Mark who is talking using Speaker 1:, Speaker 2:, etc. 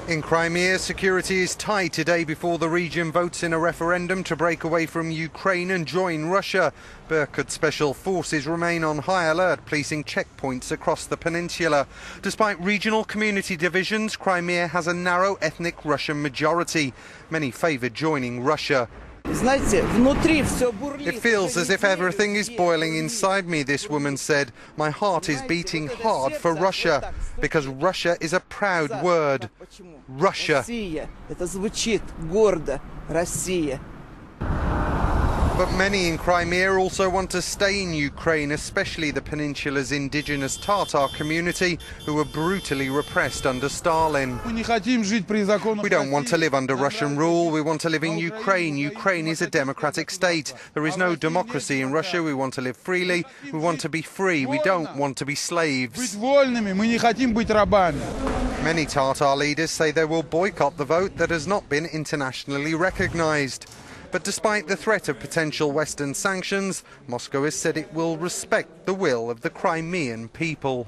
Speaker 1: In Crimea, security is tight today before the region votes in a referendum to break away from Ukraine and join Russia. Berkut special forces remain on high alert, placing checkpoints across the peninsula. Despite regional community divisions, Crimea has a narrow ethnic Russian majority. Many favour joining Russia. It feels as if everything is boiling inside me, this woman said. My heart is beating hard for Russia, because Russia is a proud word. Russia. But many in Crimea also want to stay in Ukraine, especially the peninsula's indigenous Tatar community, who were brutally repressed under Stalin. We don't want to live under Russian rule, we want to live in Ukraine. Ukraine is a democratic state. There is no democracy in Russia. We want to live freely, we want to be free, we don't want to be slaves. Many Tatar leaders say they will boycott the vote that has not been internationally recognised. But despite the threat of potential Western sanctions, Moscow has said it will respect the will of the Crimean people.